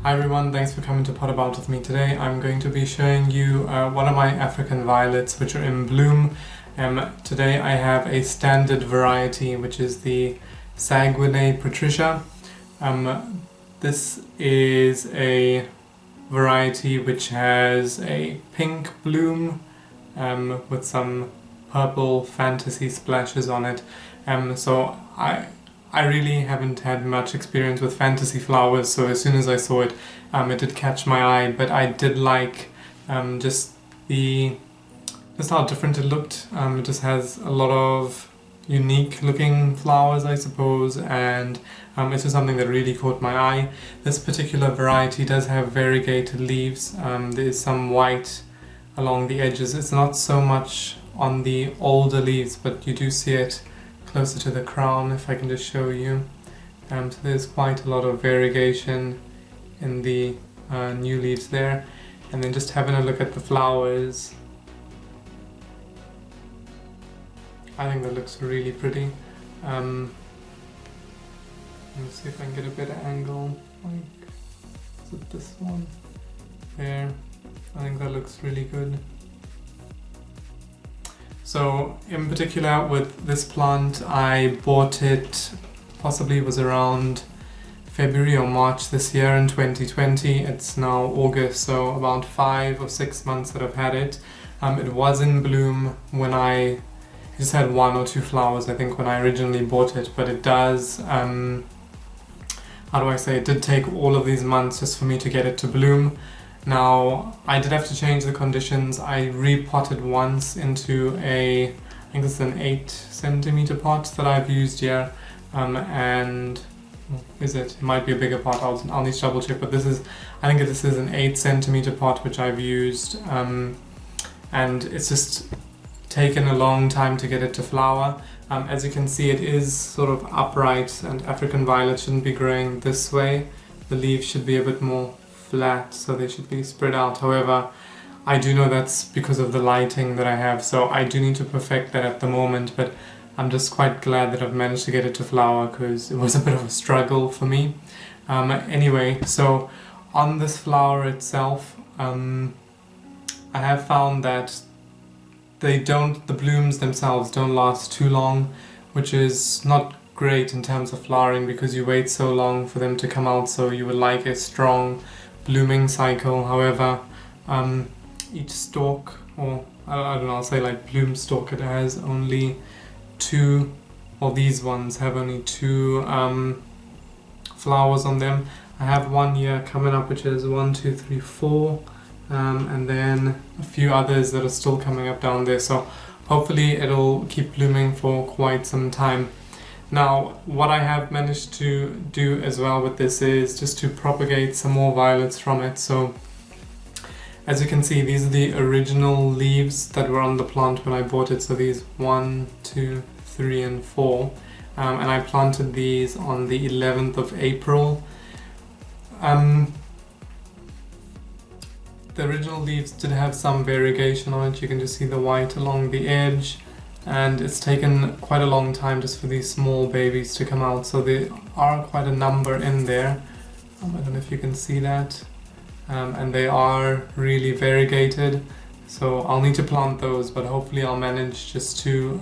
Hi everyone, thanks for coming to Pot About with me today. I'm going to be showing you one of my African violets which are in bloom. Today I have a standard variety which is the Sagueney Patricia. This is a variety which has a pink bloom with some purple fantasy splashes on it. So I really haven't had much experience with fantasy flowers, so as soon as I saw it, it did catch my eye. But I did like just how different it looked. It just has a lot of unique looking flowers, I suppose, and it's just something that really caught my eye. This particular variety does have variegated leaves. There is some white along the edges. It's not so much on the older leaves, but you do see it closer to the crown, if I can just show you. So there's quite a lot of variegation in the new leaves there. And then just having a look at the flowers, I think that looks really pretty. Let me see if I can get a better angle. Like, is it this one? There. I think that looks really good. So in particular with this plant, I bought it, possibly was around February or March this year in 2020. It's now August, so about 5 or 6 months that I've had it. It was in bloom when it just had 1 or 2 flowers, I think, when I originally bought it, but it does, how do I say, it did take all of these months just for me to get it to bloom. Now, I did have to change the conditions. I repotted once into I think it's an 8 centimeter pot that I've used here, and it might be a bigger pot, I'll need to double check, but I think this is an 8 centimeter pot which I've used, and it's just taken a long time to get it to flower. As you can see, it is sort of upright, and African violet shouldn't be growing this way. The leaves should be a bit more flat, so they should be spread out. However, I do know that's because of the lighting that I have, so I do need to perfect that at the moment, but I'm just quite glad that I've managed to get it to flower because it was a bit of a struggle for me. Anyway, so on this flower itself, I have found that the blooms themselves don't last too long, which is not great in terms of flowering because you wait so long for them to come out, so you would like a strong blooming cycle. However, each stalk, or I don't know, I'll say like bloom stalk, it has only 2, or these ones have only 2 flowers on them. I have one here coming up which is 1, 2, 3, 4, and then a few others that are still coming up down there, so hopefully it'll keep blooming for quite some time. Now, what I have managed to do as well with this is just to propagate some more violets from it. So, as you can see, these are the original leaves that were on the plant when I bought it. So these 1, 2, 3 and 4. And I planted these on the 11th of April. The original leaves did have some variegation on it. You can just see the white along the edge. And it's taken quite a long time just for these small babies to come out, so there are quite a number in there. I don't know if you can see that, and they are really variegated, so I'll need to plant those, but hopefully I'll manage just to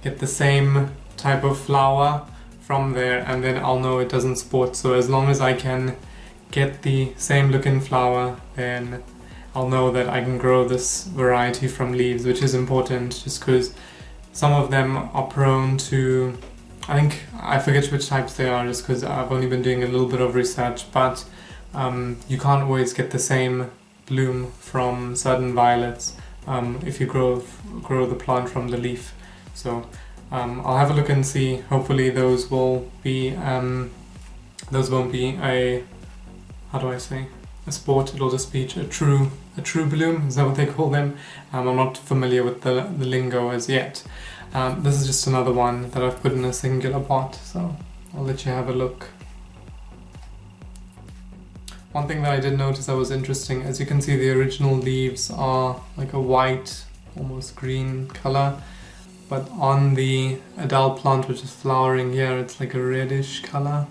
get the same type of flower from there, and then I'll know it doesn't sport. So as long as I can get the same looking flower, then I'll know that I can grow this variety from leaves, which is important just because some of them are prone to, I forget which types they are just because I've only been doing a little bit of research, but you can't always get the same bloom from certain violets if you grow the plant from the leaf. So I'll have a look and see. Hopefully those won't be a, how do I say, a sport. It'll just be a true bloom, is that what they call them? I'm not familiar with the lingo as yet. This is just another one that I've put in a singular pot, so I'll let you have a look. One thing that I did notice that was interesting, as you can see, the original leaves are like a white, almost green color, but on the adult plant which is flowering here, it's like a reddish color.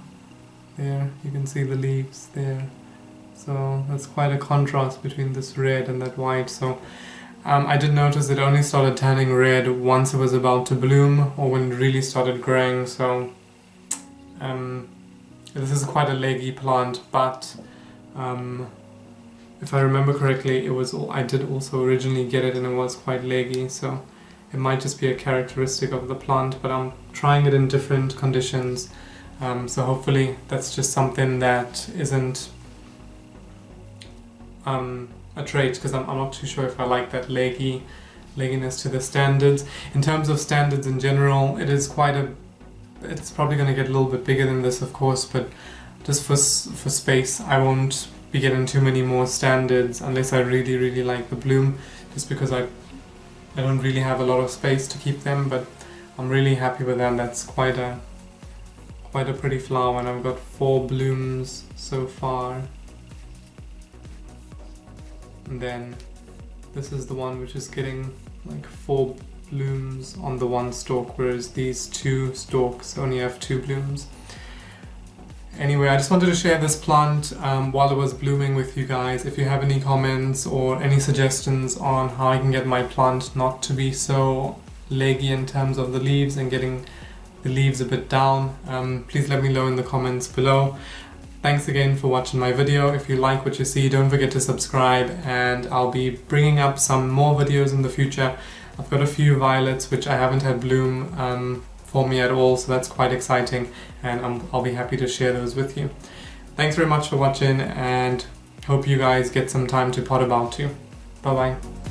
there. You can see the leaves there. So that's quite a contrast between this red and that white. So I did notice it only started turning red once it was about to bloom, or when it really started growing. So this is quite a leggy plant, but if I remember correctly, I did also originally get it and it was quite leggy, so it might just be a characteristic of the plant, but I'm trying it in different conditions, so hopefully that's just something that isn't a trait, because I'm not too sure if I like that legginess to the standards. In terms of standards in general, it's probably going to get a little bit bigger than this, of course, but just for space I won't be getting too many more standards unless I really, really like the bloom, just because I don't really have a lot of space to keep them, but I'm really happy with them. That's quite a pretty flower, and I've got 4 blooms so far. And then this is the one which is getting like 4 blooms on the one stalk, whereas these 2 stalks only have 2 blooms. Anyway, I just wanted to share this plant while it was blooming with you guys. If you have any comments or any suggestions on how I can get my plant not to be so leggy in terms of the leaves and getting the leaves a bit down, please let me know in the comments below. Thanks again for watching my video. If you like what you see, don't forget to subscribe, and I'll be bringing up some more videos in the future. I've got a few violets which I haven't had bloom for me at all, so that's quite exciting, and I'll be happy to share those with you. Thanks very much for watching, and hope you guys get some time to pot about too. Bye bye.